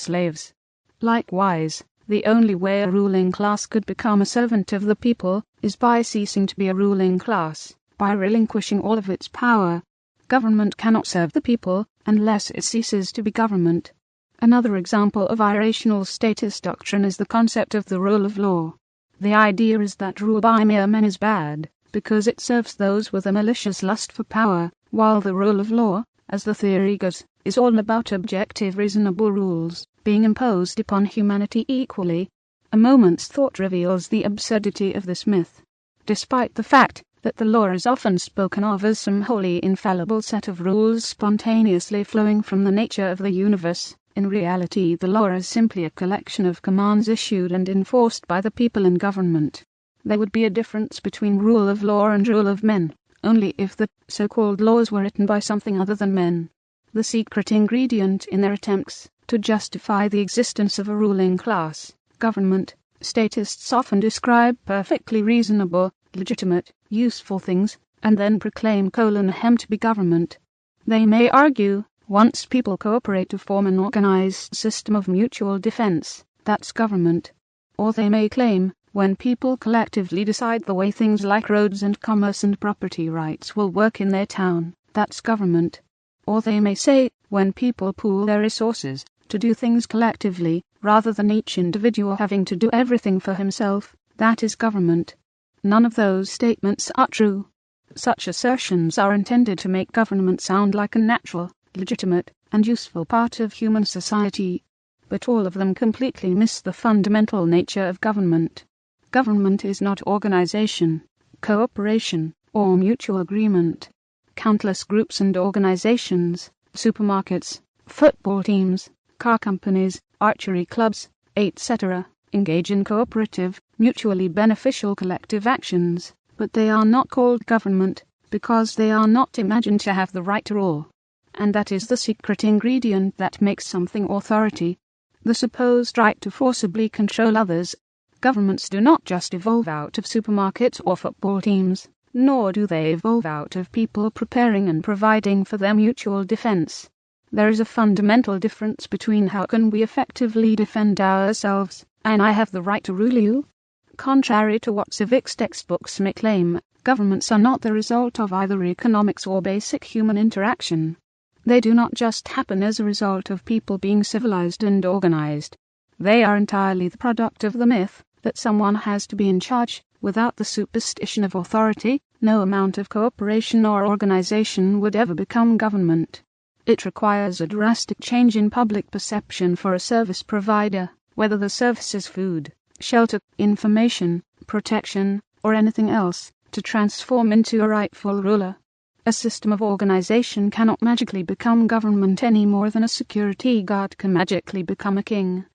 slaves. Likewise, the only way a ruling class could become a servant of the people is by ceasing to be a ruling class, by relinquishing all of its power. Government cannot serve the people unless it ceases to be government. Another example of irrational statist doctrine is the concept of the rule of law. The idea is that rule by mere men is bad, because it serves those with a malicious lust for power, while the rule of law, as the theory goes, is all about objective reasonable rules, being imposed upon humanity equally. A moment's thought reveals the absurdity of this myth. Despite the fact that the law is often spoken of as some wholly infallible set of rules spontaneously flowing from the nature of the universe, in reality the law is simply a collection of commands issued and enforced by the people in government. There would be a difference between rule of law and rule of men, only if the so-called laws were written by something other than men. The secret ingredient in their attempts to justify the existence of a ruling class, government, statists often describe perfectly reasonable, legitimate, useful things, and then proclaim them to be government. They may argue, once people cooperate to form an organized system of mutual defense, that's government. Or they may claim, when people collectively decide the way things like roads and commerce and property rights will work in their town, that's government. Or they may say, when people pool their resources to do things collectively, rather than each individual having to do everything for himself, that is government. None of those statements are true. Such assertions are intended to make government sound like a natural, legitimate, and useful part of human society. But all of them completely miss the fundamental nature of government. Government is not organization, cooperation, or mutual agreement. Countless groups and organizations, supermarkets, football teams, car companies, archery clubs, etc., engage in cooperative, mutually beneficial collective actions, but they are not called government, because they are not imagined to have the right to rule. And that is the secret ingredient that makes something authority. The supposed right to forcibly control others. Governments do not just evolve out of supermarkets or football teams, nor do they evolve out of people preparing and providing for their mutual defense. There is a fundamental difference between how can we effectively defend ourselves, and I have the right to rule you. Contrary to what civics textbooks may claim, governments are not the result of either economics or basic human interaction. They do not just happen as a result of people being civilized and organized. They are entirely the product of the myth that someone has to be in charge. Without the superstition of authority, no amount of cooperation or organization would ever become government. It requires a drastic change in public perception for a service provider, whether the service is food, shelter, information, protection, or anything else, to transform into a rightful ruler. A system of organization cannot magically become government any more than a security guard can magically become a king.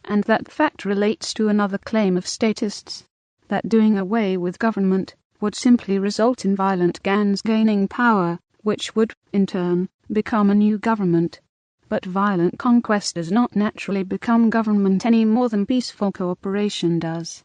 And that fact relates to another claim of statists, that doing away with government would simply result in violent gangs gaining power, which would, in turn, become a new government. But violent conquest does not naturally become government any more than peaceful cooperation does.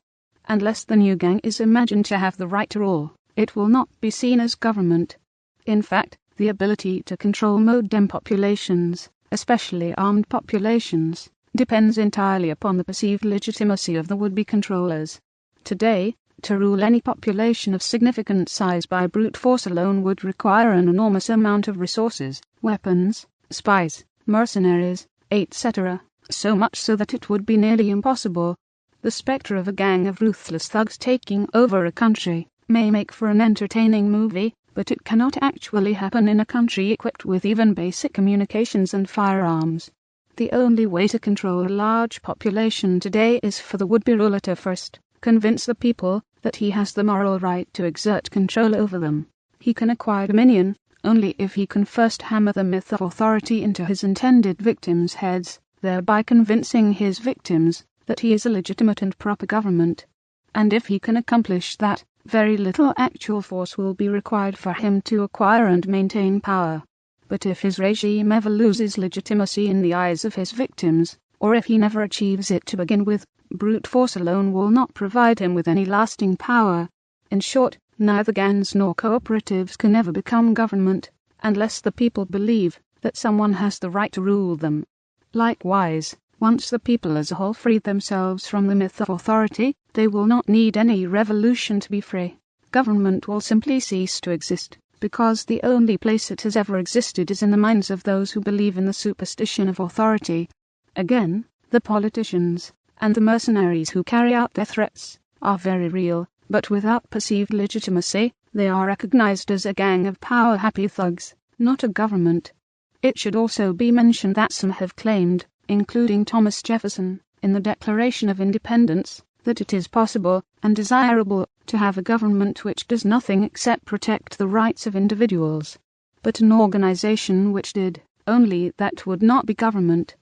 Unless the new gang is imagined to have the right to rule, it will not be seen as government. In fact, the ability to control modern populations, especially armed populations, depends entirely upon the perceived legitimacy of the would-be controllers. Today, to rule any population of significant size by brute force alone would require an enormous amount of resources, weapons, spies, mercenaries, etc., so much so that it would be nearly impossible. The spectre of a gang of ruthless thugs taking over a country may make for an entertaining movie, but it cannot actually happen in a country equipped with even basic communications and firearms. The only way to control a large population today is for the would-be ruler to first convince the people that he has the moral right to exert control over them. He can acquire dominion only if he can first hammer the myth of authority into his intended victims' heads, thereby convincing his victims that he is a legitimate and proper government. And if he can accomplish that, very little actual force will be required for him to acquire and maintain power. But if his regime ever loses legitimacy in the eyes of his victims, or if he never achieves it to begin with, brute force alone will not provide him with any lasting power. In short, neither gangs nor cooperatives can ever become government, unless the people believe that someone has the right to rule them. Likewise, Once the people as a whole free themselves from the myth of authority, they will not need any revolution to be free. Government will simply cease to exist, because the only place it has ever existed is in the minds of those who believe in the superstition of authority. Again, the politicians, and the mercenaries who carry out their threats, are very real, but without perceived legitimacy. They are recognized as a gang of power-happy thugs, not a government. It should also be mentioned that some have claimed, including Thomas Jefferson, in the Declaration of Independence, that it is possible and desirable to have a government which does nothing except protect the rights of individuals. But an organization which did only that would not be government.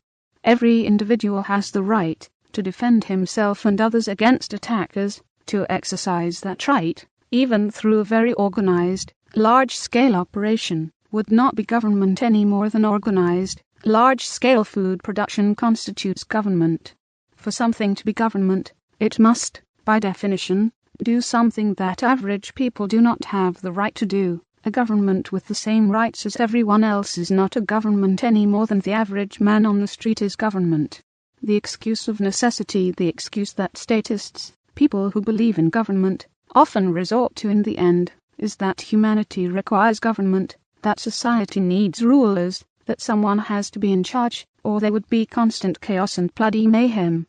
Every individual has the right to defend himself and others against attackers. To exercise that right, even through a very organized, large-scale operation, would not be government any more than organized, large-scale food production constitutes government. For something to be government, it must, by definition, do something that average people do not have the right to do. A government with the same rights as everyone else is not a government any more than the average man on the street is government. The excuse of necessity, the excuse that statists, people who believe in government, often resort to in the end, is that humanity requires government, that society needs rulers, that someone has to be in charge, or there would be constant chaos and bloody mayhem.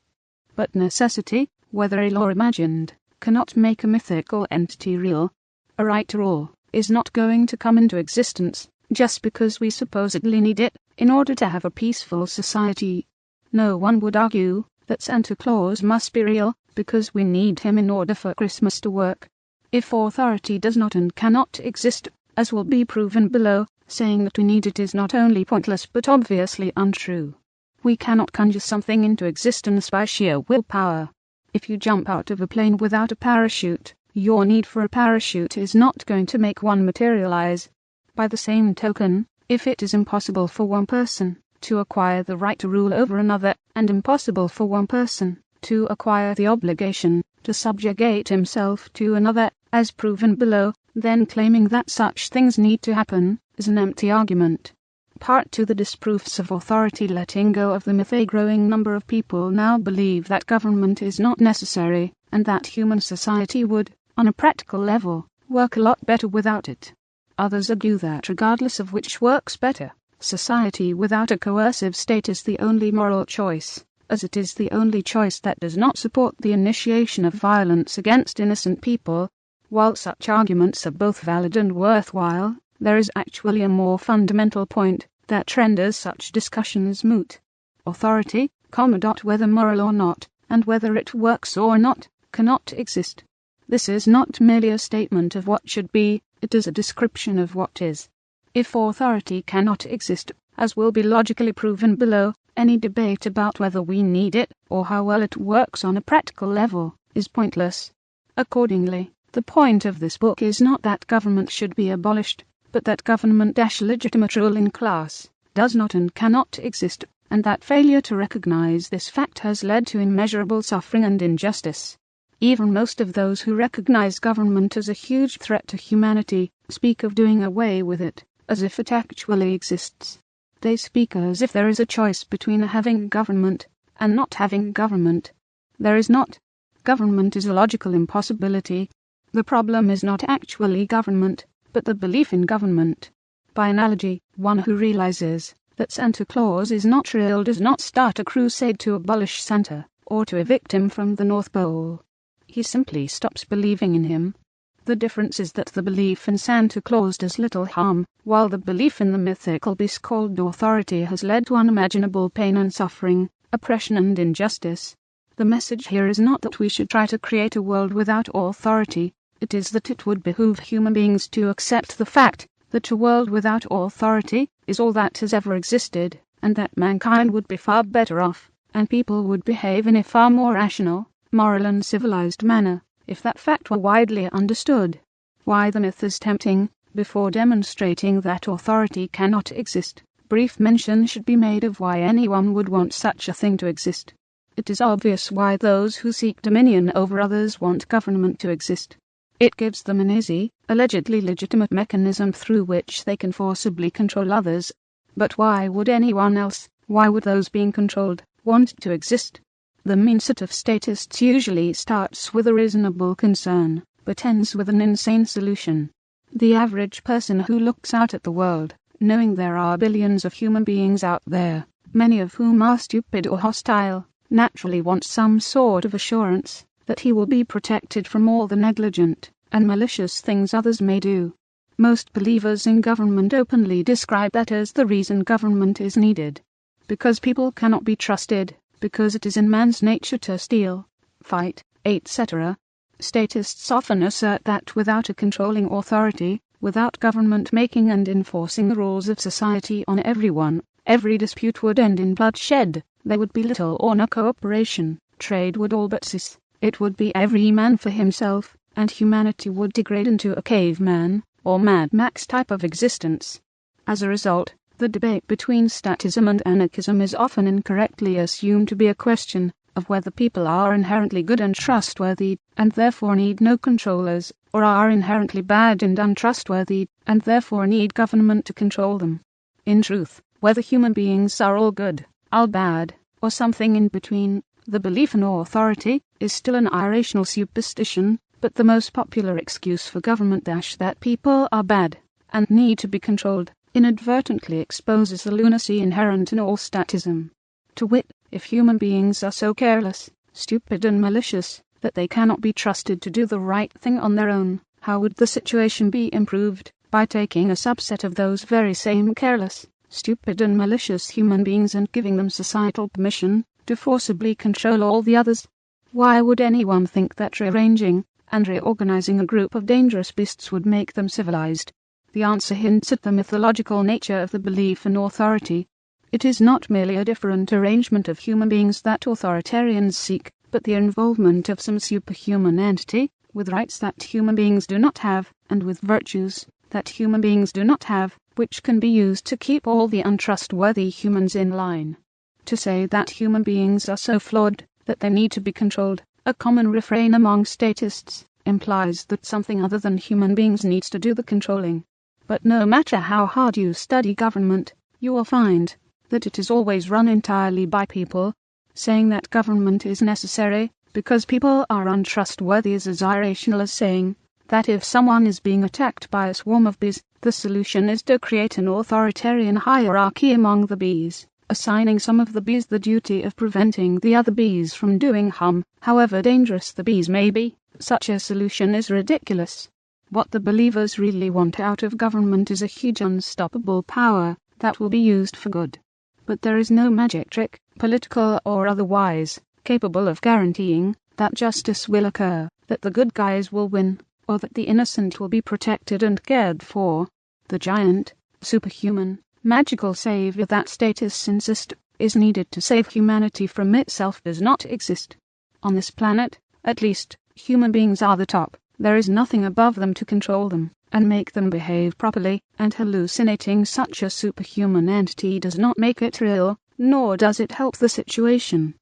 But necessity, whether real or imagined, cannot make a mythical entity real. A right to rule is not going to come into existence just because we supposedly need it in order to have a peaceful society. No one would argue that Santa Claus must be real because we need him in order for Christmas to work. If authority does not and cannot exist, as will be proven below, saying that we need it is not only pointless but obviously untrue. We cannot conjure something into existence by sheer willpower. If you jump out of a plane without a parachute, your need for a parachute is not going to make one materialize. By the same token, if it is impossible for one person to acquire the right to rule over another, and impossible for one person to acquire the obligation to subjugate himself to another, as proven below, then claiming that such things need to happen is an empty argument. Part 2. The disproofs of authority. Letting go of the myth, a growing number of people now believe that government is not necessary, and that human society would, on a practical level, work a lot better without it. Others argue that regardless of which works better, society without a coercive state is the only moral choice, as it is the only choice that does not support the initiation of violence against innocent people. While such arguments are both valid and worthwhile, there is actually a more fundamental point that renders such discussions moot. Authority, whether moral or not, and whether it works or not, cannot exist. This is not merely a statement of what should be, it is a description of what is. If authority cannot exist, as will be logically proven below, any debate about whether we need it, or how well it works on a practical level, is pointless. Accordingly, the point of this book is not that government should be abolished, but that government-legitimate ruling class does not and cannot exist, and that failure to recognize this fact has led to immeasurable suffering and injustice. Even most of those who recognize government as a huge threat to humanity speak of doing away with it, as if it actually exists. They speak as if there is a choice between having government and not having government. There is not. Government is a logical impossibility. The problem is not actually government, but the belief in government. By analogy, one who realizes that Santa Claus is not real does not start a crusade to abolish Santa, or to evict him from the North Pole. He simply stops believing in him. The difference is that the belief in Santa Claus does little harm, while the belief in the mythical beast called authority has led to unimaginable pain and suffering, oppression and injustice. The message here is not that we should try to create a world without authority. It is that it would behoove human beings to accept the fact that a world without authority is all that has ever existed, and that mankind would be far better off, and people would behave in a far more rational, moral and civilized manner, if that fact were widely understood. Why the myth is tempting. Before demonstrating that authority cannot exist, brief mention should be made of why anyone would want such a thing to exist. It is obvious why those who seek dominion over others want government to exist. It gives them an easy, allegedly legitimate mechanism through which they can forcibly control others. But why would anyone else, why would those being controlled, want to exist. The mindset of statists usually starts with a reasonable concern, but ends with an insane solution. The average person who looks out at the world, knowing there are billions of human beings out there, many of whom are stupid or hostile, naturally wants some sort of assurance that he will be protected from all the negligent and malicious things others may do. Most believers in government openly describe that as the reason government is needed. Because people cannot be trusted, because it is in man's nature to steal, fight, etc. Statists often assert that without a controlling authority, without government making and enforcing the rules of society on everyone, every dispute would end in bloodshed, there would be little or no cooperation, trade would all but cease, it would be every man for himself, and humanity would degrade into a caveman, or Mad Max type of existence. As a result, the debate between statism and anarchism is often incorrectly assumed to be a question of whether people are inherently good and trustworthy, and therefore need no controllers, or are inherently bad and untrustworthy, and therefore need government to control them. In truth, whether human beings are all good, all bad, or something in between, the belief in authority is still an irrational superstition, but the most popular excuse for government that people are bad and need to be controlled inadvertently exposes the lunacy inherent in all statism. To wit, if human beings are so careless, stupid and malicious that they cannot be trusted to do the right thing on their own, how would the situation be improved? By taking a subset of those very same careless, stupid and malicious human beings and giving them societal permission to forcibly control all the others. Why would anyone think that rearranging and reorganizing a group of dangerous beasts would make them civilized? The answer hints at the mythological nature of the belief in authority. It is not merely a different arrangement of human beings that authoritarians seek, but the involvement of some superhuman entity, with rights that human beings do not have, and with virtues that human beings do not have, which can be used to keep all the untrustworthy humans in line. To say that human beings are so flawed that they need to be controlled, a common refrain among statists, implies that something other than human beings needs to do the controlling. But no matter how hard you study government, you will find that it is always run entirely by people. Saying that government is necessary because people are untrustworthy is as irrational as saying that if someone is being attacked by a swarm of bees, the solution is to create an authoritarian hierarchy among the bees, assigning some of the bees the duty of preventing the other bees from doing harm, however dangerous the bees may be. Such a solution is ridiculous. What the believers really want out of government is a huge unstoppable power that will be used for good. But there is no magic trick, political or otherwise, capable of guaranteeing that justice will occur, that the good guys will win, or that the innocent will be protected and cared for. The giant, superhuman, magical savior that statists insist is needed to save humanity from itself does not exist. On this planet, at least, human beings are the top. There is nothing above them to control them and make them behave properly, and hallucinating such a superhuman entity does not make it real, nor does it help the situation.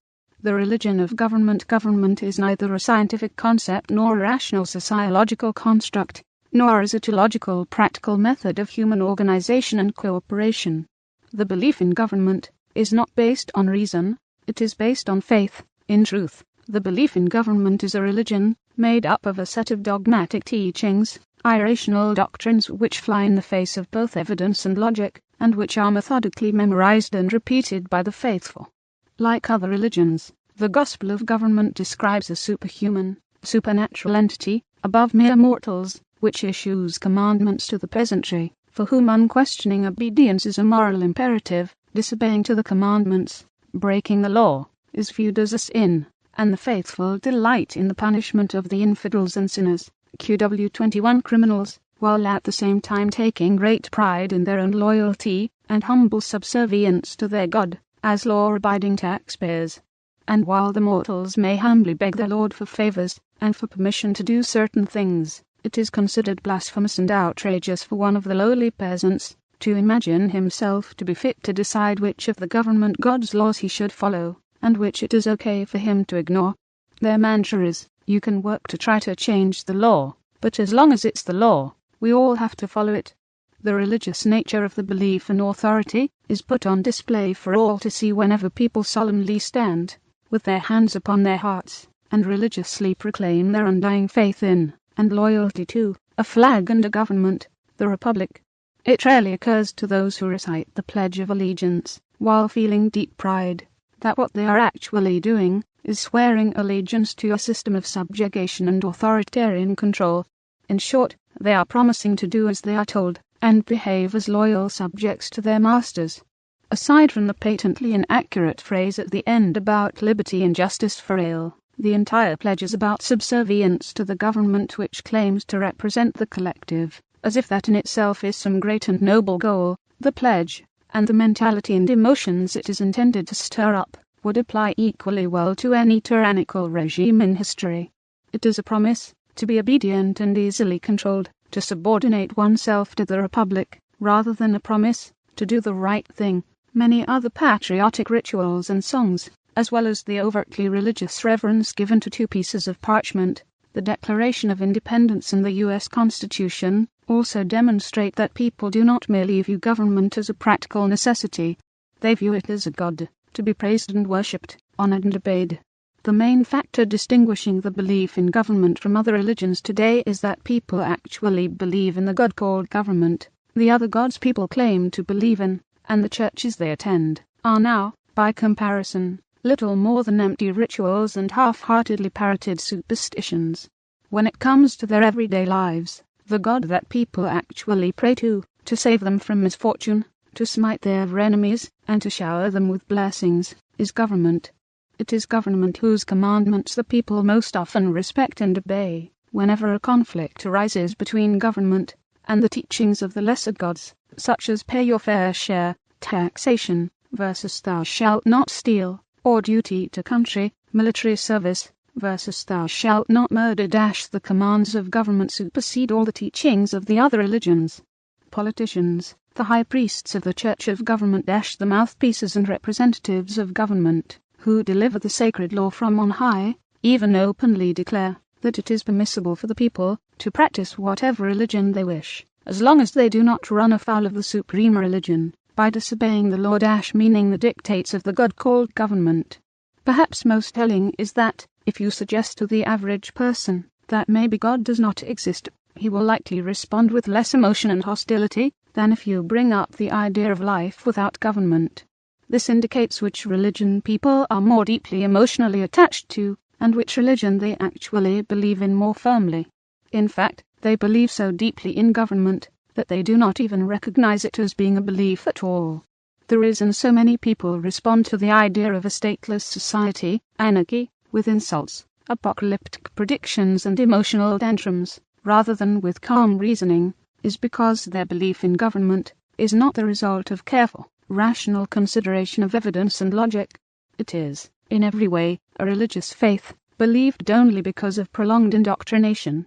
The religion of government is neither a scientific concept nor a rational sociological construct, nor is it a logical practical method of human organization and cooperation. The belief in government is not based on reason, it is based on faith. In truth, the belief in government is a religion made up of a set of dogmatic teachings, irrational doctrines which fly in the face of both evidence and logic, and which are methodically memorized and repeated by the faithful. Like other religions, the gospel of government describes a superhuman, supernatural entity, above mere mortals, which issues commandments to the peasantry, for whom unquestioning obedience is a moral imperative. Disobeying to the commandments, breaking the law, is viewed as a sin, and the faithful delight in the punishment of the infidels and sinners, QW 21 criminals, while at the same time taking great pride in their own loyalty and humble subservience to their God, as law-abiding taxpayers. And while the mortals may humbly beg their Lord for favors, and for permission to do certain things, it is considered blasphemous and outrageous for one of the lowly peasants to imagine himself to be fit to decide which of the government God's laws he should follow, and which it is okay for him to ignore. Their mantra is, you can work to try to change the law, but as long as it's the law, we all have to follow it. The religious nature of the belief in authority is put on display for all to see whenever people solemnly stand, with their hands upon their hearts, and religiously proclaim their undying faith in, and loyalty to, a flag and a government, the Republic. It rarely occurs to those who recite the Pledge of Allegiance, while feeling deep pride, that what they are actually doing is swearing allegiance to a system of subjugation and authoritarian control. In short, they are promising to do as they are told, and behave as loyal subjects to their masters. Aside from the patently inaccurate phrase at the end about liberty and justice for all, the entire pledge is about subservience to the government which claims to represent the collective, as if that in itself is some great and noble goal. The pledge, and the mentality and emotions it is intended to stir up, would apply equally well to any tyrannical regime in history. It is a promise to be obedient and easily controlled, to subordinate oneself to the Republic, rather than a promise to do the right thing. Many other patriotic rituals and songs, as well as the overtly religious reverence given to two pieces of parchment, the Declaration of Independence and the U.S. Constitution, also demonstrate that people do not merely view government as a practical necessity. They view it as a god, to be praised and worshipped, honored and obeyed. The main factor distinguishing the belief in government from other religions today is that people actually believe in the God called government. The other gods people claim to believe in, and the churches they attend, are now, by comparison, little more than empty rituals and half-heartedly parroted superstitions. When it comes to their everyday lives, the God that people actually pray to save them from misfortune, to smite their enemies, and to shower them with blessings, is government. It is government whose commandments the people most often respect and obey, whenever a conflict arises between government and the teachings of the lesser gods, such as pay your fair share, taxation, versus thou shalt not steal, or duty to country, military service, versus thou shalt not murder. The commands of government supersede all the teachings of the other religions. Politicians, the high priests of the Church of Government, the mouthpieces and representatives of government, who deliver the sacred law from on high, even openly declare that it is permissible for the people to practice whatever religion they wish, as long as they do not run afoul of the supreme religion, by disobeying the law meaning the dictates of the God called government. Perhaps most telling is that, if you suggest to the average person that maybe God does not exist, he will likely respond with less emotion and hostility than if you bring up the idea of life without government. This indicates which religion people are more deeply emotionally attached to, and which religion they actually believe in more firmly. In fact, they believe so deeply in government that they do not even recognize it as being a belief at all. The reason so many people respond to the idea of a stateless society, anarchy, with insults, apocalyptic predictions and emotional tantrums, rather than with calm reasoning, is because their belief in government is not the result of careful, rational consideration of evidence and logic. It is, in every way, a religious faith, believed only because of prolonged indoctrination.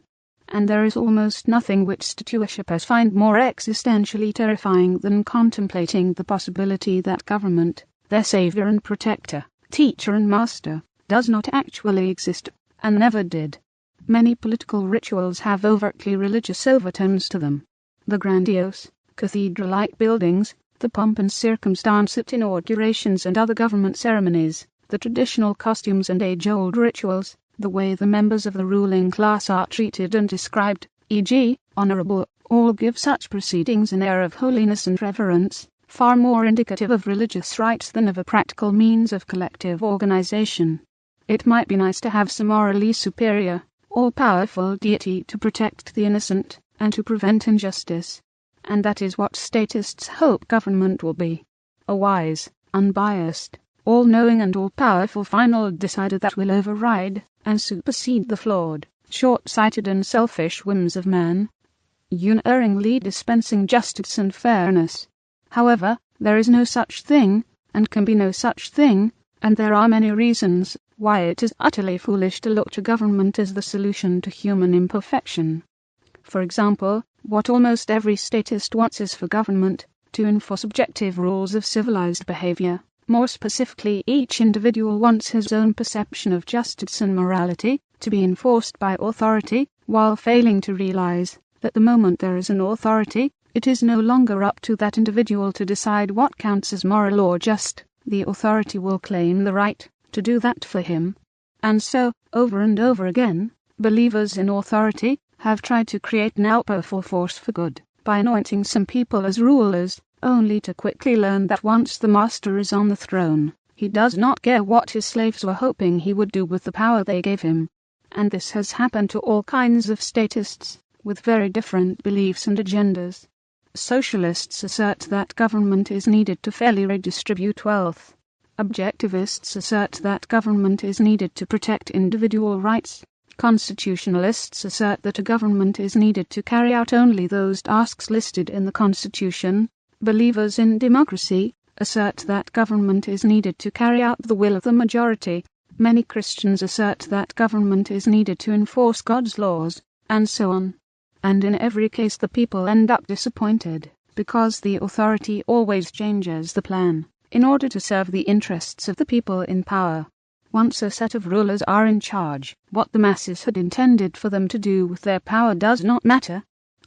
And there is almost nothing which statue-worshippers find more existentially terrifying than contemplating the possibility that government, their saviour and protector, teacher and master, does not actually exist, and never did. Many political rituals have overtly religious overtones to them. The grandiose, cathedral-like buildings, the pomp and circumstance at inaugurations and other government ceremonies, the traditional costumes and age-old rituals, the way the members of the ruling class are treated and described, e.g., honourable, all give such proceedings an air of holiness and reverence, far more indicative of religious rites than of a practical means of collective organisation. It might be nice to have some morally superior, all-powerful deity to protect the innocent, and to prevent injustice. And that is what statists hope government will be. A wise, unbiased, all-knowing and all-powerful final decider that will override and supersede the flawed, short-sighted and selfish whims of man, unerringly dispensing justice and fairness. However, there is no such thing, and can be no such thing, and there are many reasons why it is utterly foolish to look to government as the solution to human imperfection. For example, what almost every statist wants is for government to enforce objective rules of civilized behavior. More specifically, each individual wants his own perception of justice and morality to be enforced by authority, while failing to realize that the moment there is an authority, It is no longer up to that individual to decide what counts as moral or just. The authority will claim the right to do that for him. And so, over and over again, believers in authority have tried to create an all-powerful force for good by anointing some people as rulers, only to quickly learn that once the master is on the throne, he does not care what his slaves were hoping he would do with the power they gave him. And this has happened to all kinds of statists, with very different beliefs and agendas. Socialists assert that government is needed to fairly redistribute wealth. Objectivists assert that government is needed to protect individual rights. Constitutionalists assert that a government is needed to carry out only those tasks listed in the Constitution. Believers in democracy assert that government is needed to carry out the will of the majority. Many Christians assert that government is needed to enforce God's laws, and so on. And in every case the people end up disappointed, because the authority always changes the plan, in order to serve the interests of the people in power. Once a set of rulers are in charge, what the masses had intended for them to do with their power does not matter.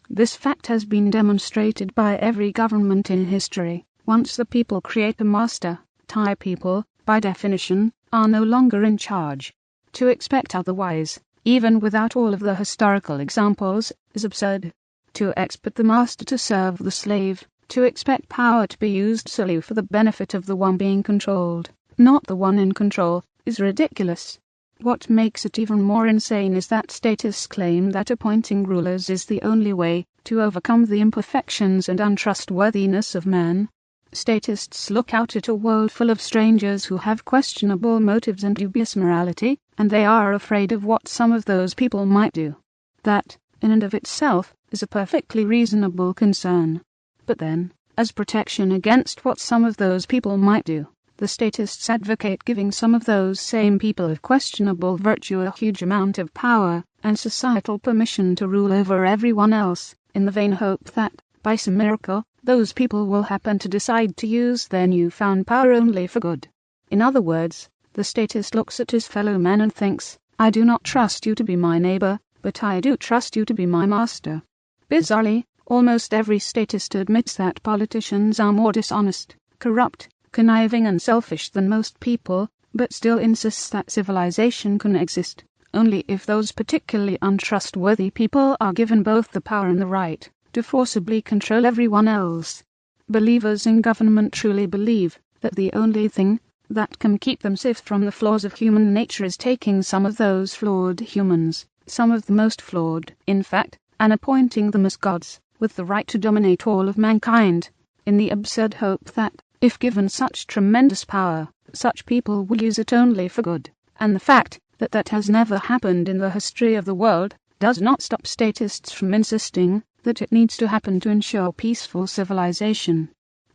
This fact has been demonstrated by every government in history. Once the people create a master, Thai people, by definition, are no longer in charge. To expect otherwise, even without all of the historical examples, is absurd. To expect the master to serve the slave, to expect power to be used solely for the benefit of the one being controlled, not the one in control, is ridiculous. What makes it even more insane is that statists claim that appointing rulers is the only way to overcome the imperfections and untrustworthiness of man. Statists look out at a world full of strangers who have questionable motives and dubious morality, and they are afraid of what some of those people might do. That, in and of itself, is a perfectly reasonable concern. But then, as protection against what some of those people might do, the statists advocate giving some of those same people of questionable virtue a huge amount of power and societal permission to rule over everyone else, in the vain hope that, by some miracle, those people will happen to decide to use their newfound power only for good. In other words, the statist looks at his fellow man and thinks, I do not trust you to be my neighbor, but I do trust you to be my master. Bizarrely, almost every statist admits that politicians are more dishonest, corrupt, conniving and selfish than most people, but still insists that civilization can exist only if those particularly untrustworthy people are given both the power and the right to forcibly control everyone else. Believers in government truly believe that the only thing that can keep them safe from the flaws of human nature is taking some of those flawed humans, some of the most flawed, in fact, and appointing them as gods, with the right to dominate all of mankind, in the absurd hope that, if given such tremendous power, such people will use it only for good. And the fact that that has never happened in the history of the world does not stop statists from insisting that it needs to happen to ensure peaceful civilization.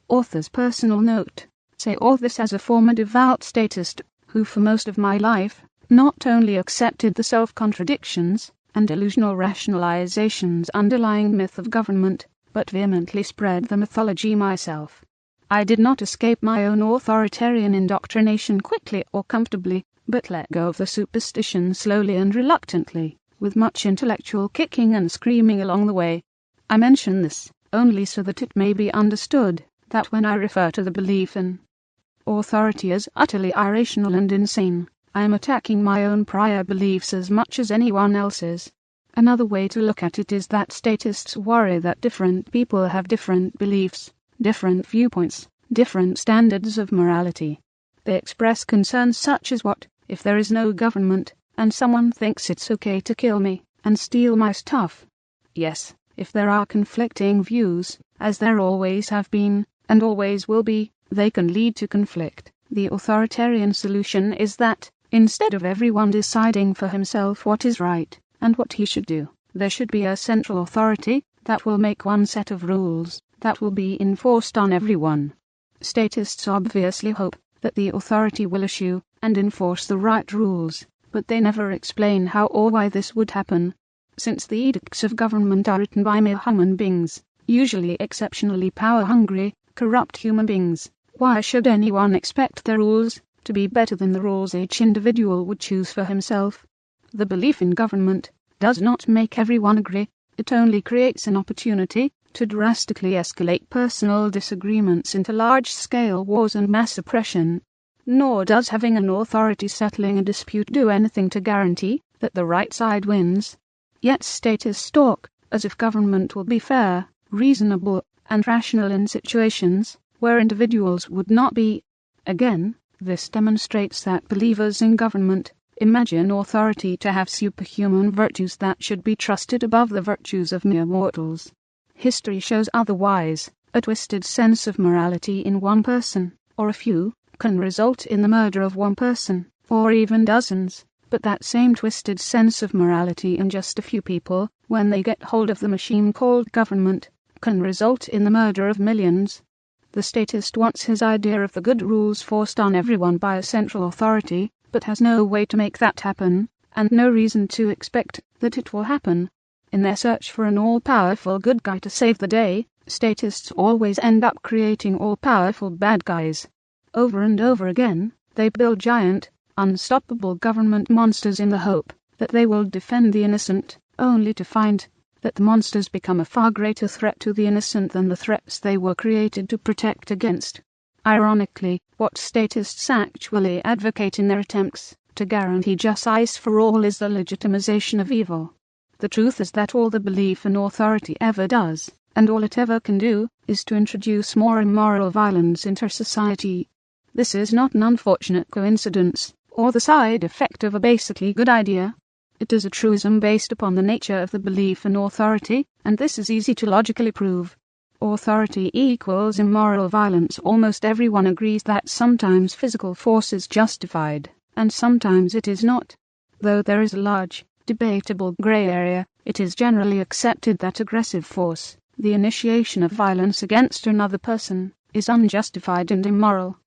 Author's personal note. Say all this as a former devout statist, who for most of my life, not only accepted the self-contradictions and delusional rationalizations underlying myth of government, but vehemently spread the mythology myself. I did not escape my own authoritarian indoctrination quickly or comfortably, but let go of the superstition slowly and reluctantly, with much intellectual kicking and screaming along the way. I mention this only so that it may be understood that when I refer to the belief in authority as utterly irrational and insane, I am attacking my own prior beliefs as much as anyone else's. Another way to look at it is that statists worry that different people have different beliefs, different viewpoints, different standards of morality. They express concerns such as what, if there is no government, and someone thinks it's okay to kill me and steal my stuff? Yes, if there are conflicting views, as there always have been, and always will be, they can lead to conflict. The authoritarian solution is that, instead of everyone deciding for himself what is right and what he should do, there should be a central authority that will make one set of rules that will be enforced on everyone. Statists obviously hope that the authority will issue and enforce the right rules, but they never explain how or why this would happen. Since the edicts of government are written by mere human beings, usually exceptionally power-hungry, corrupt human beings, why should anyone expect their rules to be better than the rules each individual would choose for himself? The belief in government does not make everyone agree, it only creates an opportunity to drastically escalate personal disagreements into large-scale wars and mass oppression. Nor does having an authority settling a dispute do anything to guarantee that the right side wins. Yet statists talk as if government will be fair, reasonable, and rational in situations where individuals would not be. Again, this demonstrates that believers in government imagine authority to have superhuman virtues that should be trusted above the virtues of mere mortals. History shows otherwise. A twisted sense of morality in one person, or a few, can result in the murder of one person, or even dozens. But that same twisted sense of morality in just a few people, when they get hold of the machine called government, can result in the murder of millions. The statist wants his idea of the good rules forced on everyone by a central authority, but has no way to make that happen, and no reason to expect that it will happen. In their search for an all-powerful good guy to save the day, statists always end up creating all-powerful bad guys. Over and over again, they build giant, unstoppable government monsters in the hope that they will defend the innocent, only to find that the monsters become a far greater threat to the innocent than the threats they were created to protect against. Ironically, what statists actually advocate in their attempts to guarantee justice for all is the legitimization of evil. The truth is that all the belief in authority ever does, and all it ever can do, is to introduce more immoral violence into society. This is not an unfortunate coincidence, or the side effect of a basically good idea. It is a truism based upon the nature of the belief in authority, and this is easy to logically prove. Authority equals immoral violence. Almost everyone agrees that sometimes physical force is justified, and sometimes it is not. Though there is a large, debatable grey area, it is generally accepted that aggressive force, the initiation of violence against another person, is unjustified and immoral.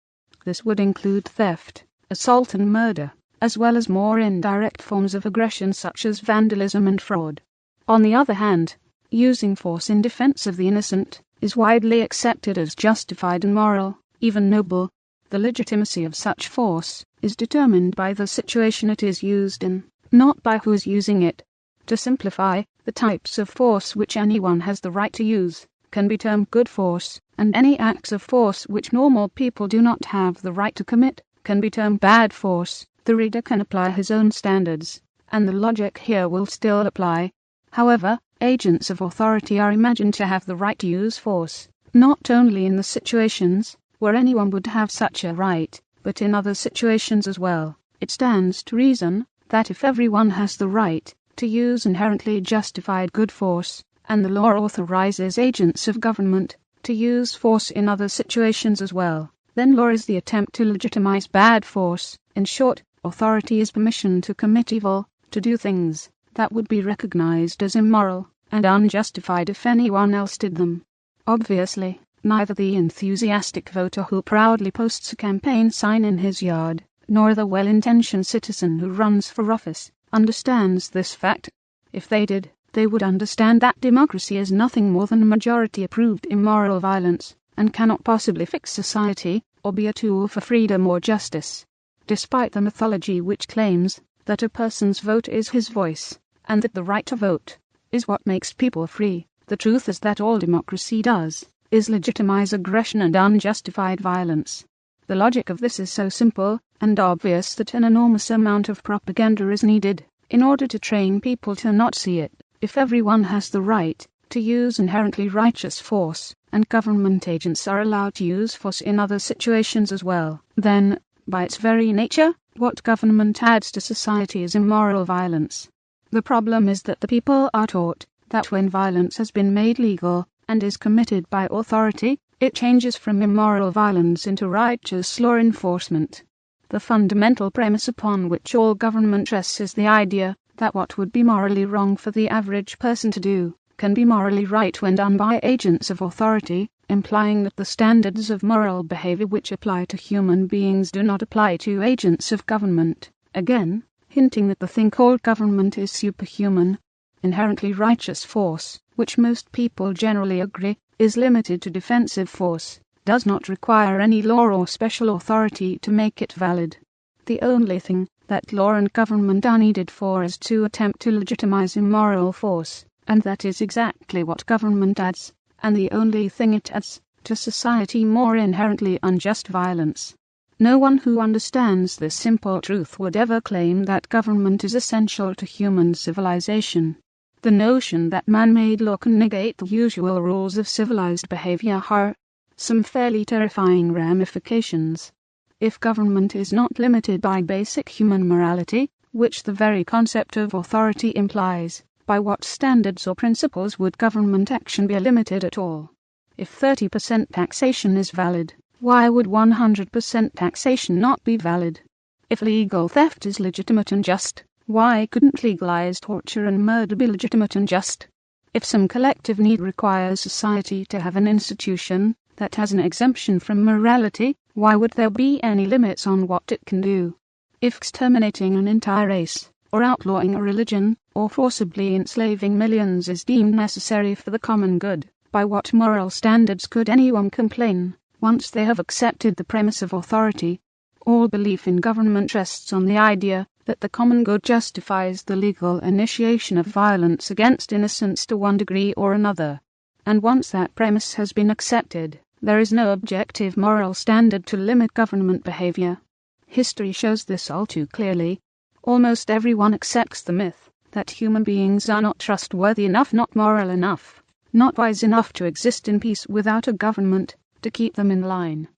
This would include theft, assault and murder, as well as more indirect forms of aggression such as vandalism and fraud. On the other hand, using force in defense of the innocent is widely accepted as justified and moral, even noble. The legitimacy of such force is determined by the situation it is used in, not by who is using it. To simplify, the types of force which anyone has the right to use can be termed good force, and any acts of force which normal people do not have the right to commit can be termed bad force. The reader can apply his own standards, and the logic here will still apply. However, agents of authority are imagined to have the right to use force, not only in the situations where anyone would have such a right, but in other situations as well. It stands to reason that if everyone has the right to use inherently justified good force, and the law authorizes agents of government to use force in other situations as well, then law is the attempt to legitimize bad force. In short, authority is permission to commit evil, to do things that would be recognized as immoral and unjustified if anyone else did them. Obviously, neither the enthusiastic voter who proudly posts a campaign sign in his yard, nor the well-intentioned citizen who runs for office, understands this fact. If they did, they would understand that democracy is nothing more than majority-approved immoral violence, and cannot possibly fix society, or be a tool for freedom or justice. Despite the mythology which claims that a person's vote is his voice, and that the right to vote is what makes people free, the truth is that all democracy does is legitimize aggression and unjustified violence. The logic of this is so simple and obvious that an enormous amount of propaganda is needed in order to train people to not see it. If everyone has the right to use inherently righteous force, and government agents are allowed to use force in other situations as well, then, by its very nature, what government adds to society is immoral violence. The problem is that the people are taught that when violence has been made legal and is committed by authority, it changes from immoral violence into righteous law enforcement. The fundamental premise upon which all government rests is the idea that what would be morally wrong for the average person to do can be morally right when done by agents of authority, implying that the standards of moral behavior which apply to human beings do not apply to agents of government. Again, hinting that the thing called government is superhuman. Inherently righteous force, which most people generally agree is limited to defensive force, does not require any law or special authority to make it valid. The only thing that law and government are needed for is to attempt to legitimize immoral force, and that is exactly what government adds. and the only thing it adds to society more inherently unjust violence. No one who understands this simple truth would ever claim that government is essential to human civilization. The notion that man-made law can negate the usual rules of civilized behavior has some fairly terrifying ramifications. If government is not limited by basic human morality, which the very concept of authority implies, by what standards or principles would government action be limited at all? If 30% taxation is valid, why would 100% taxation not be valid? If legal theft is legitimate and just, why couldn't legalized torture and murder be legitimate and just? If some collective need requires society to have an institution that has an exemption from morality, why would there be any limits on what it can do? If exterminating an entire race, or outlawing a religion, or forcibly enslaving millions is deemed necessary for the common good, by what moral standards could anyone complain, once they have accepted the premise of authority? All belief in government rests on the idea that the common good justifies the legal initiation of violence against innocents to one degree or another. And once that premise has been accepted, there is no objective moral standard to limit government behavior. History shows this all too clearly. Almost everyone accepts the myth that human beings are not trustworthy enough, not moral enough, not wise enough to exist in peace without a government to keep them in line.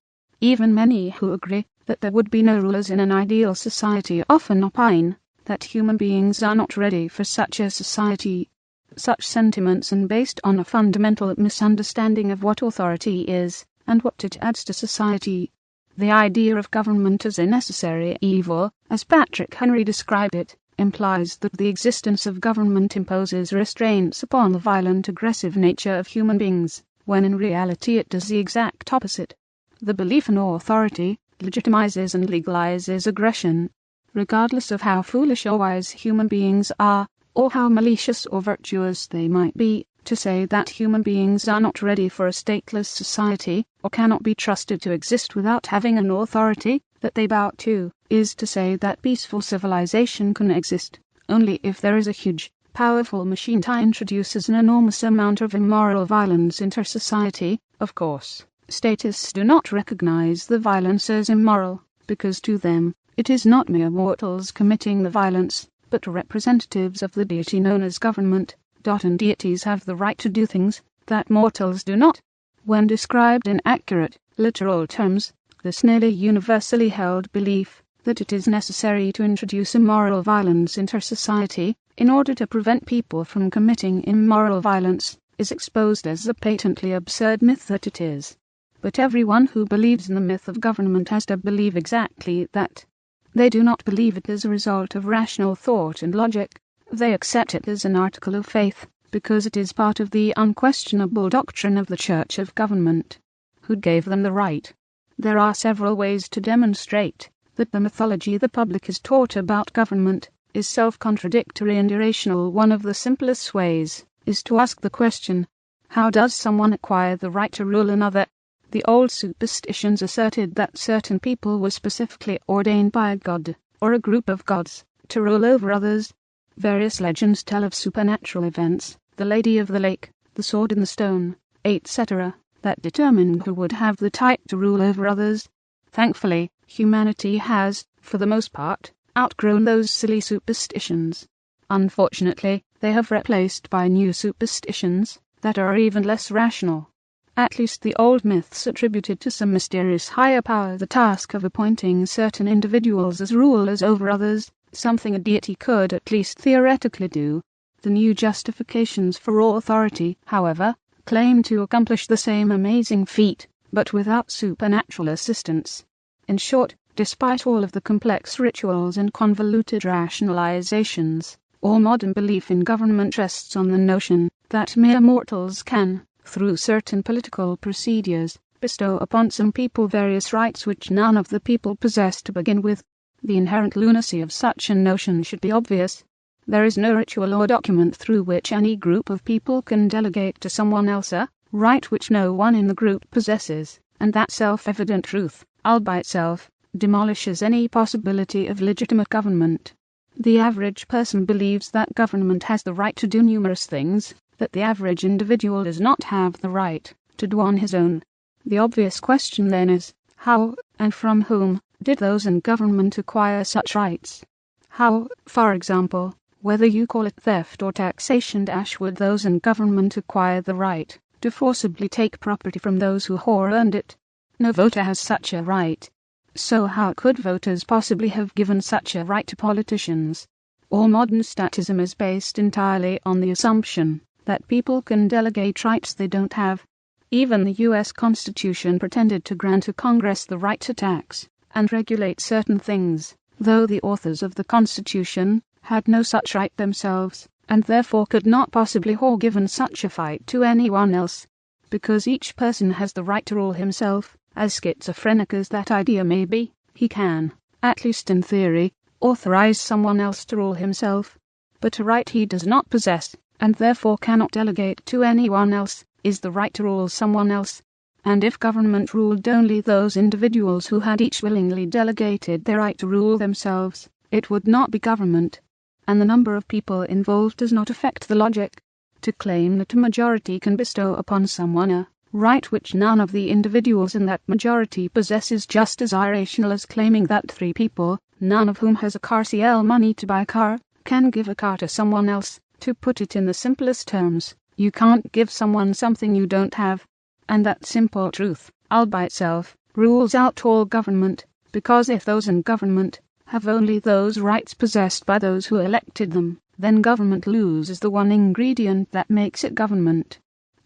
Even many who agree that there would be no rulers in an ideal society often opine that human beings are not ready for such a society. Such sentiments are based on a fundamental misunderstanding of what authority is and what it adds to society. The idea of government as a necessary evil, as Patrick Henry described it, implies that the existence of government imposes restraints upon the violent, aggressive nature of human beings, when in reality it does the exact opposite. The belief in authority legitimizes and legalizes aggression. Regardless of how foolish or wise human beings are, or how malicious or virtuous they might be, to say that human beings are not ready for a stateless society, or cannot be trusted to exist without having an authority that they bow to, is to say that peaceful civilization can exist only if there is a huge, powerful machine that introduces an enormous amount of immoral violence into society. Of course, statists do not recognize the violence as immoral, because to them, it is not mere mortals committing the violence, but representatives of the deity known as government. And deities have the right to do things that mortals do not. When described in accurate, literal terms, this nearly universally held belief that it is necessary to introduce immoral violence into society in order to prevent people from committing immoral violence is exposed as the patently absurd myth that it is. But everyone who believes in the myth of government has to believe exactly that. They do not believe it as a result of rational thought and logic. They accept it as an article of faith, because it is part of the unquestionable doctrine of the Church of Government. Who gave them the right? There are several ways to demonstrate that the mythology the public is taught about government is self-contradictory and irrational. One of the simplest ways is to ask the question, how does someone acquire the right to rule another? The old superstitions asserted that certain people were specifically ordained by a god, or a group of gods, to rule over others. Various legends tell of supernatural events, the Lady of the Lake, the Sword in the Stone, etc., that determined who would have the right to rule over others. Thankfully, humanity has, for the most part, outgrown those silly superstitions. Unfortunately, they have replaced by new superstitions that are even less rational. At least the old myths attributed to some mysterious higher power the task of appointing certain individuals as rulers over others, something a deity could at least theoretically do. The new justifications for authority, however, claim to accomplish the same amazing feat, but without supernatural assistance. In short, despite all of the complex rituals and convoluted rationalizations, all modern belief in government rests on the notion that mere mortals can, through certain political procedures, bestow upon some people various rights which none of the people possess to begin with. The inherent lunacy of such a notion should be obvious. There is no ritual or document through which any group of people can delegate to someone else a right which no one in the group possesses, and that self-evident truth, all by itself, demolishes any possibility of legitimate government. The average person believes that government has the right to do numerous things, that the average individual does not have the right to do on his own. The obvious question then is, how, and from whom, did those in government acquire such rights? How, for example, whether you call it theft or taxation, would those in government acquire the right to forcibly take property from those who earned it? No voter has such a right. So how could voters possibly have given such a right to politicians? All modern statism is based entirely on the assumption that people can delegate rights they don't have. Even the US Constitution pretended to grant to Congress the right to tax and regulate certain things, though the authors of the Constitution had no such right themselves, and therefore could not possibly have given such a right to anyone else. Because each person has the right to rule himself, as schizophrenic as that idea may be, he can, at least in theory, authorize someone else to rule himself. But a right he does not possess, and therefore cannot delegate to anyone else, is the right to rule someone else. And if government ruled only those individuals who had each willingly delegated their right to rule themselves, it would not be government. And the number of people involved does not affect the logic. To claim that a majority can bestow upon someone a right which none of the individuals in that majority possess is just as irrational as claiming that 3 people, none of whom has a car money to buy a car, can give a car to someone else. To put it in the simplest terms, you can't give someone something you don't have. And that simple truth, all by itself, rules out all government, because if those in government have only those rights possessed by those who elected them, then government loses the one ingredient that makes it government: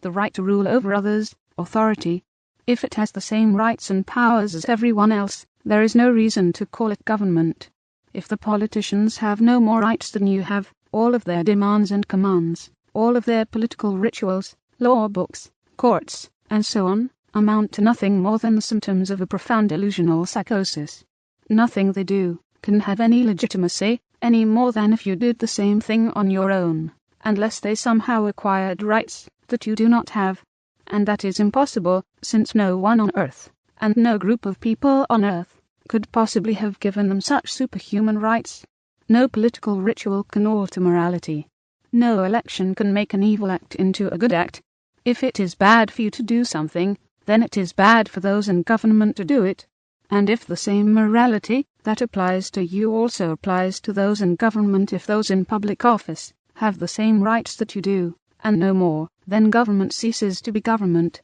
the right to rule over others, authority. If it has the same rights and powers as everyone else, there is no reason to call it government. If the politicians have no more rights than you have, all of their demands and commands, all of their political rituals, law books, courts, and so on, amount to nothing more than the symptoms of a profound delusional psychosis. Nothing they do can have any legitimacy, any more than if you did the same thing on your own, unless they somehow acquired rights that you do not have. And that is impossible, since no one on earth, and no group of people on earth, could possibly have given them such superhuman rights. No political ritual can alter morality. No election can make an evil act into a good act. If it is bad for you to do something, then it is bad for those in government to do it. And if the same morality that applies to you also applies to those in government, if those in public office have the same rights that you do, and no more, then government ceases to be government.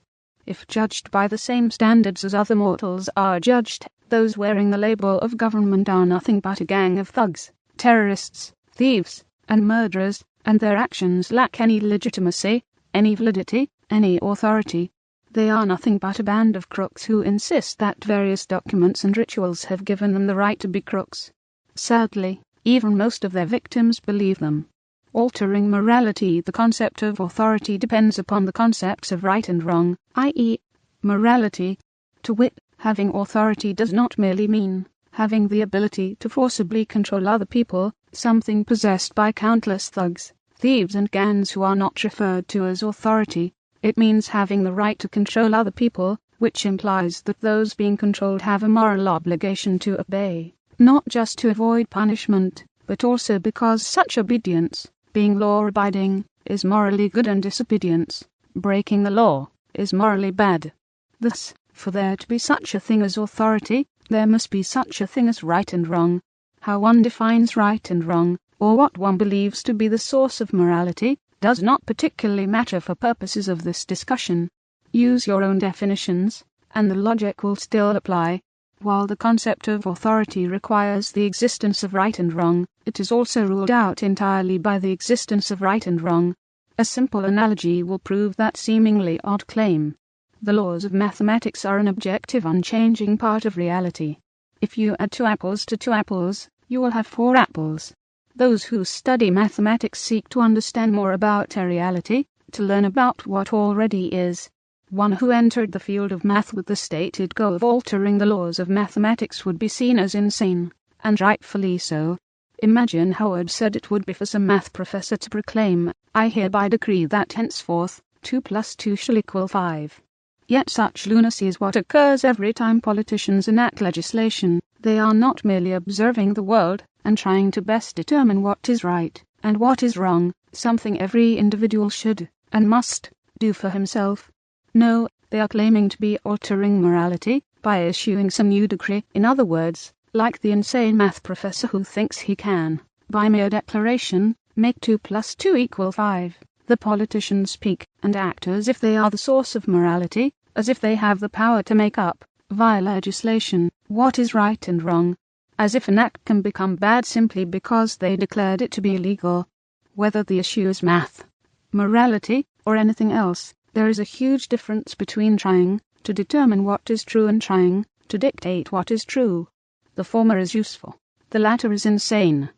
If judged by the same standards as other mortals are judged, those wearing the label of government are nothing but a gang of thugs, terrorists, thieves, and murderers, and their actions lack any legitimacy, any validity, any authority. They are nothing but a band of crooks who insist that various documents and rituals have given them the right to be crooks. Sadly, even most of their victims believe them. Altering morality, the concept of authority depends upon the concepts of right and wrong, i.e., morality. To wit, having authority does not merely mean having the ability to forcibly control other people, something possessed by countless thugs, thieves and gangs who are not referred to as authority. It means having the right to control other people, which implies that those being controlled have a moral obligation to obey, not just to avoid punishment, but also because such obedience, being law-abiding, is morally good and disobedience, breaking the law, is morally bad. Thus, for there to be such a thing as authority, there must be such a thing as right and wrong. How one defines right and wrong, or what one believes to be the source of morality, does not particularly matter for purposes of this discussion. Use your own definitions, and the logic will still apply. While the concept of authority requires the existence of right and wrong, it is also ruled out entirely by the existence of right and wrong. A simple analogy will prove that seemingly odd claim. The laws of mathematics are an objective, unchanging part of reality. If you add 2 apples to 2 apples, you will have 4 apples. Those who study mathematics seek to understand more about a reality, to learn about what already is. One who entered the field of math with the stated goal of altering the laws of mathematics would be seen as insane, and rightfully so. Imagine how absurd it would be for some math professor to proclaim, "I hereby decree that henceforth 2 plus 2 shall equal 5. Yet such lunacy is what occurs every time politicians enact legislation. They are not merely observing the world and trying to best determine what is right and what is wrong, something every individual should, and must, do for himself. No, they are claiming to be altering morality by issuing some new decree. In other words, like the insane math professor who thinks he can, by mere declaration, make 2 + 2 = 5. The politicians speak and act as if they are the source of morality, as if they have the power to make up, via legislation, what is right and wrong, as if an act can become bad simply because they declared it to be illegal. Whether the issue is math, morality, or anything else, there is a huge difference between trying to determine what is true and trying to dictate what is true. The former is useful, the latter is insane.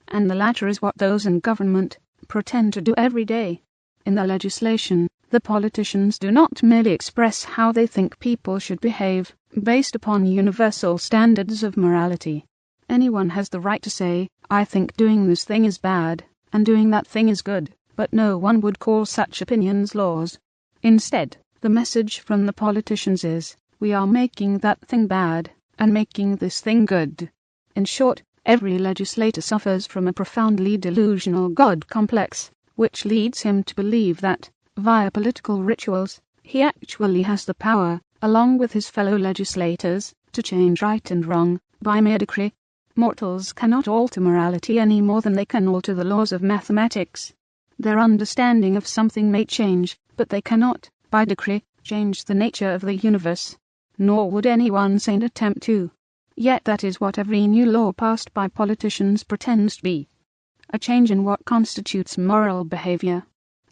And the latter is what those in government pretend to do every day. In the legislation, the politicians do not merely express how they think people should behave, based upon universal standards of morality. Anyone has the right to say, I think doing this thing is bad, and doing that thing is good, but no one would call such opinions laws. Instead, the message from the politicians is, we are making that thing bad, and making this thing good. In short, every legislator suffers from a profoundly delusional God complex, which leads him to believe that, via political rituals, he actually has the power, along with his fellow legislators, to change right and wrong, by mere decree. Mortals cannot alter morality any more than they can alter the laws of mathematics. Their understanding of something may change, but they cannot, by decree, change the nature of the universe. Nor would anyone sane attempt to. Yet that is what every new law passed by politicians pretends to be. A change in what constitutes moral behavior.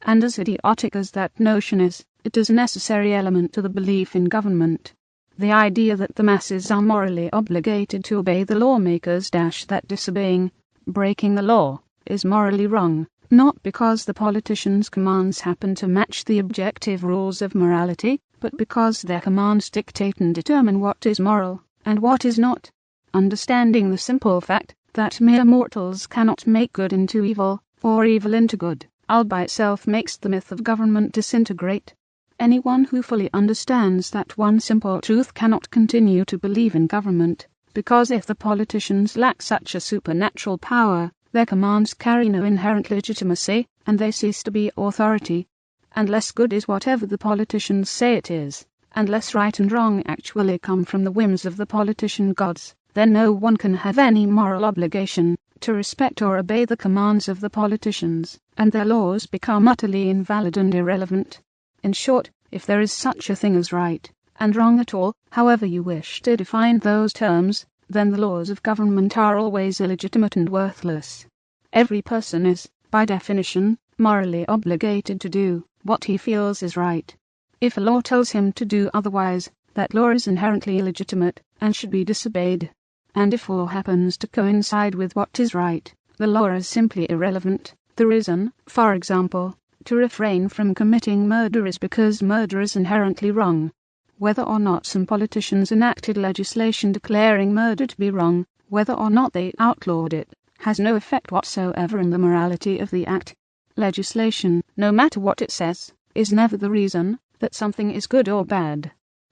And as idiotic as that notion is, it is a necessary element to the belief in government. The idea that the masses are morally obligated to obey the lawmakers that disobeying, breaking the law, is morally wrong, not because the politicians' commands happen to match the objective rules of morality, but because their commands dictate and determine what is moral and what is not. Understanding the simple fact that mere mortals cannot make good into evil, or evil into good, all by itself makes the myth of government disintegrate. Anyone who fully understands that one simple truth cannot continue to believe in government, because if the politicians lack such a supernatural power, their commands carry no inherent legitimacy, and they cease to be authority. And less good is whatever the politicians say it is, and less right and wrong actually come from the whims of the politician gods, then no one can have any moral obligation to respect or obey the commands of the politicians, and their laws become utterly invalid and irrelevant. In short, if there is such a thing as right and wrong at all, however you wish to define those terms, then the laws of government are always illegitimate and worthless. Every person is, by definition, morally obligated to do what he feels is right. If a law tells him to do otherwise, that law is inherently illegitimate and should be disobeyed. And if law happens to coincide with what is right, the law is simply irrelevant. The reason, for example, to refrain from committing murder is because murder is inherently wrong. Whether or not some politicians enacted legislation declaring murder to be wrong, whether or not they outlawed it, has no effect whatsoever in the morality of the act. Legislation, no matter what it says, is never the reason that something is good or bad.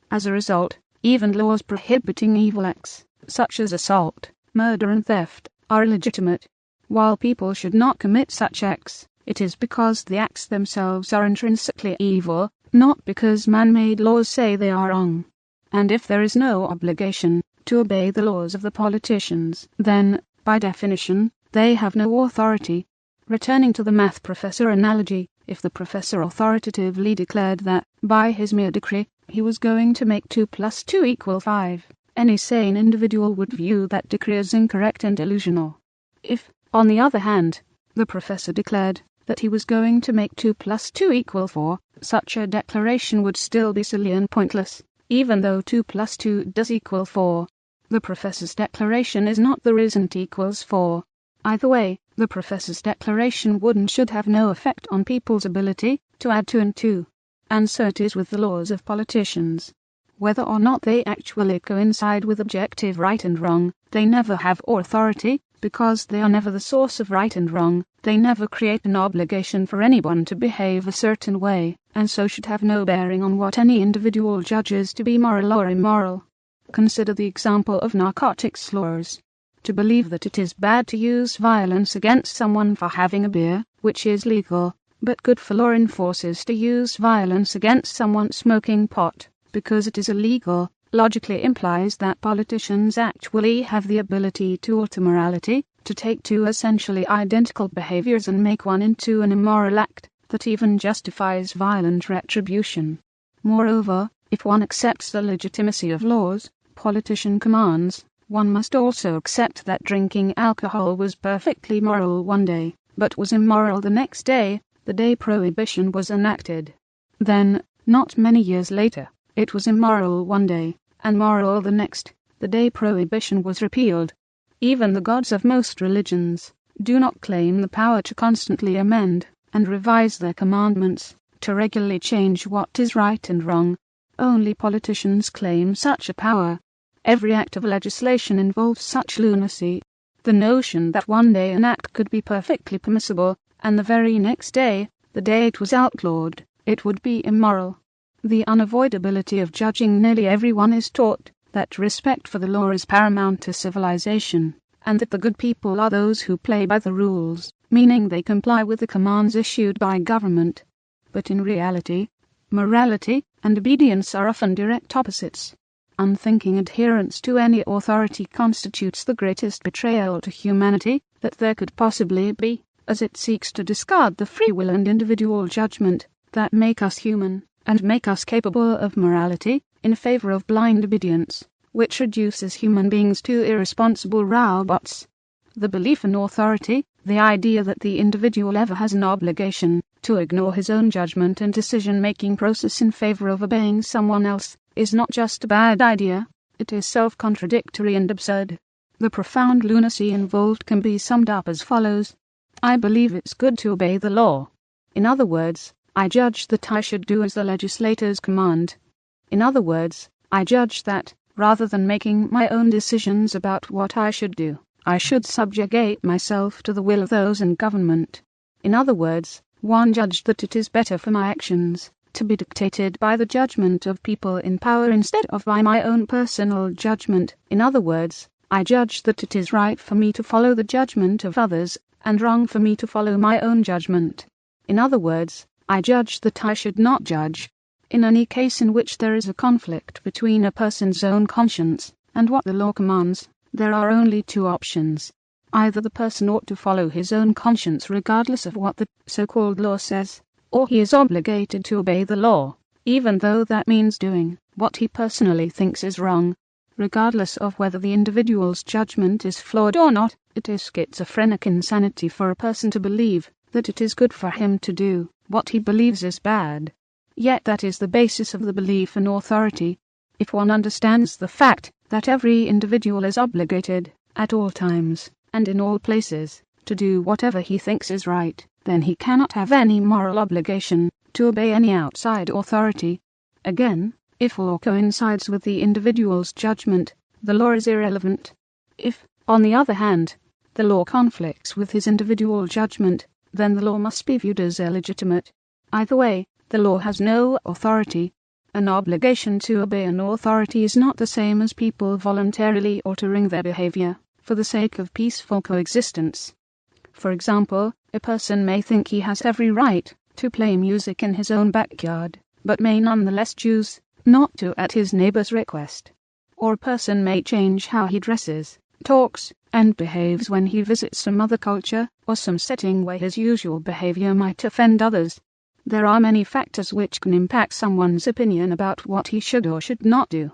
As a result, even laws prohibiting evil acts, such as assault, murder and theft, are illegitimate. While people should not commit such acts, it is because the acts themselves are intrinsically evil, not because man-made laws say they are wrong. And if there is no obligation to obey the laws of the politicians, then, by definition, they have no authority. Returning to the math professor analogy, if the professor authoritatively declared that, by his mere decree, he was going to make 2 + 2 = 5, any sane individual would view that decree as incorrect and delusional. If, on the other hand, the professor declared that he was going to make 2 + 2 = 4, such a declaration would still be silly and pointless, even though 2 + 2 does equal 4. The professor's declaration is not the reason it equals 4. Either way, the professor's declaration would and should have no effect on people's ability to add 2 and 2. And so it is with the laws of politicians. Whether or not they actually coincide with objective right and wrong, they never have authority, because they are never the source of right and wrong. They never create an obligation for anyone to behave a certain way, and so should have no bearing on what any individual judges to be moral or immoral. Consider the example of narcotics laws. To believe that it is bad to use violence against someone for having a beer, which is legal, but good for law enforcers to use violence against someone smoking pot, because it is illegal, logically implies that politicians actually have the ability to alter morality, to take two essentially identical behaviors and make one into an immoral act that even justifies violent retribution. Moreover, if one accepts the legitimacy of laws, politician commands, one must also accept that drinking alcohol was perfectly moral one day, but was immoral the next day, the day prohibition was enacted. Then, not many years later, it was immoral one day, and moral the next, the day prohibition was repealed. Even the gods of most religions do not claim the power to constantly amend and revise their commandments, to regularly change what is right and wrong. Only politicians claim such a power. Every act of legislation involves such lunacy. The notion that one day an act could be perfectly permissible, and the very next day, the day it was outlawed, it would be immoral. The unavoidability of judging nearly everyone is taught, that respect for the law is paramount to civilization, and that the good people are those who play by the rules, meaning they comply with the commands issued by government. But in reality, morality and obedience are often direct opposites. Unthinking adherence to any authority constitutes the greatest betrayal to humanity that there could possibly be, as it seeks to discard the free will and individual judgment that make us human and make us capable of morality, in favor of blind obedience, which reduces human beings to irresponsible robots. The belief in authority, the idea that the individual ever has an obligation to ignore his own judgment and decision-making process in favor of obeying someone else, is not just a bad idea, it is self-contradictory and absurd. The profound lunacy involved can be summed up as follows. I believe it's good to obey the law. In other words, I judge that I should do as the legislators command. In other words, I judge that, rather than making my own decisions about what I should do, I should subjugate myself to the will of those in government. In other words, one judged that it is better for my actions to be dictated by the judgment of people in power instead of by my own personal judgment. In other words, I judge that it is right for me to follow the judgment of others, and wrong for me to follow my own judgment. In other words, I judge that I should not judge. In any case in which there is a conflict between a person's own conscience and what the law commands, there are only two options. Either the person ought to follow his own conscience regardless of what the so-called law says, or he is obligated to obey the law, even though that means doing what he personally thinks is wrong. Regardless of whether the individual's judgment is flawed or not, it is schizophrenic insanity for a person to believe that it is good for him to do what he believes is bad. Yet that is the basis of the belief in authority. If one understands the fact that every individual is obligated, at all times, and in all places, to do whatever he thinks is right, then he cannot have any moral obligation to obey any outside authority. Again, if law coincides with the individual's judgment, the law is irrelevant. If, on the other hand, the law conflicts with his individual judgment, then the law must be viewed as illegitimate. Either way, the law has no authority. An obligation to obey an authority is not the same as people voluntarily altering their behavior for the sake of peaceful coexistence. For example, a person may think he has every right to play music in his own backyard, but may nonetheless choose not to at his neighbor's request. Or a person may change how he dresses, talks, and behaves when he visits some other culture or some setting where his usual behavior might offend others. There are many factors which can impact someone's opinion about what he should or should not do.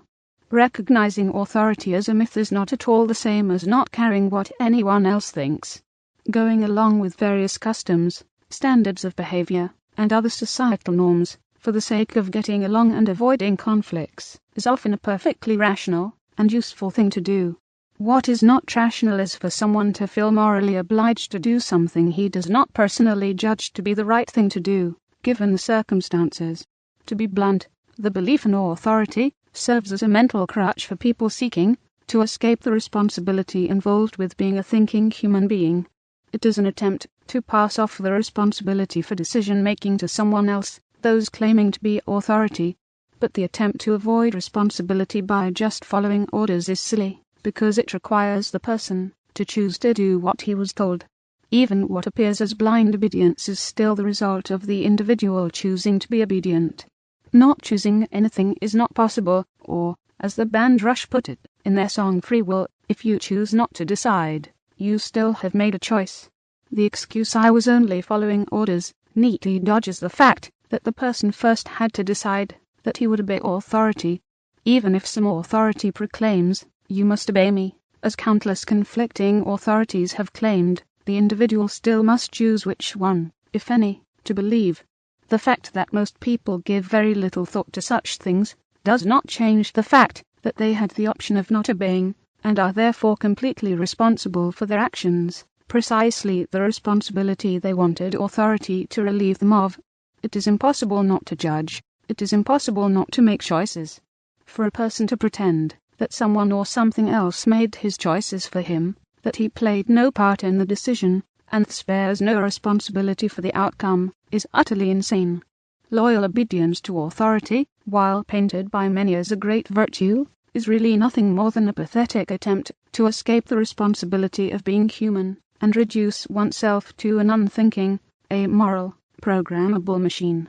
Recognizing authority as a myth is not at all the same as not caring what anyone else thinks. Going along with various customs, standards of behavior, and other societal norms, for the sake of getting along and avoiding conflicts, is often a perfectly rational and useful thing to do. What is not rational is for someone to feel morally obliged to do something he does not personally judge to be the right thing to do, given the circumstances. To be blunt, the belief in authority serves as a mental crutch for people seeking to escape the responsibility involved with being a thinking human being. It is an attempt to pass off the responsibility for decision-making to someone else, those claiming to be authority. But the attempt to avoid responsibility by just following orders is silly, because it requires the person to choose to do what he was told. Even what appears as blind obedience is still the result of the individual choosing to be obedient. Not choosing anything is not possible, or, as the band Rush put it in their song Free Will, if you choose not to decide, you still have made a choice. The excuse "I was only following orders" neatly dodges the fact that the person first had to decide that he would obey authority. Even if some authority proclaims, "You must obey me," as countless conflicting authorities have claimed, the individual still must choose which one, if any, to believe. The fact that most people give very little thought to such things does not change the fact that they had the option of not obeying, and are therefore completely responsible for their actions, precisely the responsibility they wanted authority to relieve them of. It is impossible not to judge. It is impossible not to make choices. For a person to pretend that someone or something else made his choices for him, that he played no part in the decision, and spares no responsibility for the outcome, is utterly insane. Loyal obedience to authority, while painted by many as a great virtue, is really nothing more than a pathetic attempt to escape the responsibility of being human, and reduce oneself to an unthinking, amoral, programmable machine.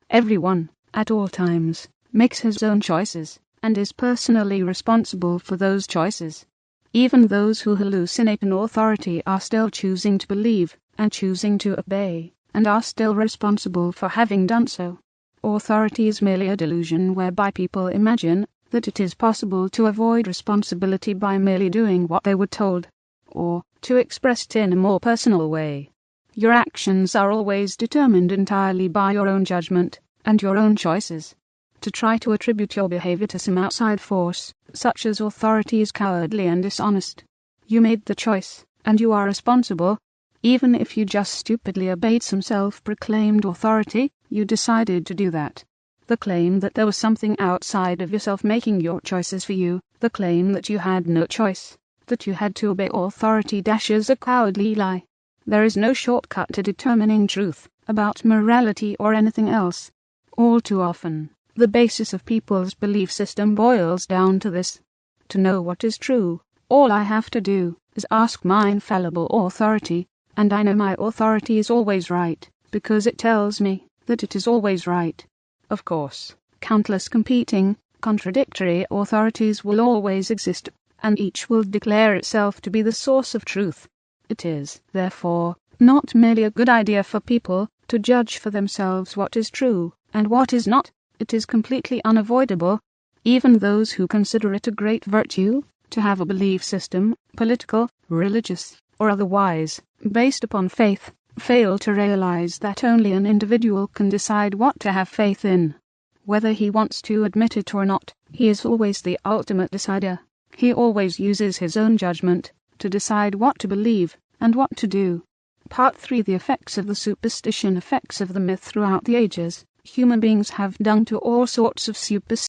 Everyone, at all times, makes his own choices, and is personally responsible for those choices. Even those who hallucinate an authority are still choosing to believe, and choosing to obey, and are still responsible for having done so. Authority is merely a delusion whereby people imagine that it is possible to avoid responsibility by merely doing what they were told, or, to express it in a more personal way, your actions are always determined entirely by your own judgment and your own choices. To try to attribute your behavior to some outside force, such as authority, is cowardly and dishonest. You made the choice, and you are responsible. Even if you just stupidly obeyed some self-proclaimed authority, you decided to do that. The claim that there was something outside of yourself making your choices for you, the claim that you had no choice, that you had to obey authority, is a cowardly lie. There is no shortcut to determining truth about morality or anything else. All too often, the basis of people's belief system boils down to this. To know what is true, all I have to do is ask my infallible authority, and I know my authority is always right, because it tells me that it is always right. Of course, countless competing, contradictory authorities will always exist, and each will declare itself to be the source of truth. It is, therefore, not merely a good idea for people to judge for themselves what is true and what is not. It is completely unavoidable. Even those who consider it a great virtue to have a belief system, political, religious, or otherwise, based upon faith, fail to realize that only an individual can decide what to have faith in. Whether he wants to admit it or not, he is always the ultimate decider. He always uses his own judgment to decide what to believe and what to do. Part 3. The effects of the superstition. Effects of the myth. Throughout the ages, human beings have done to all sorts of superstitions.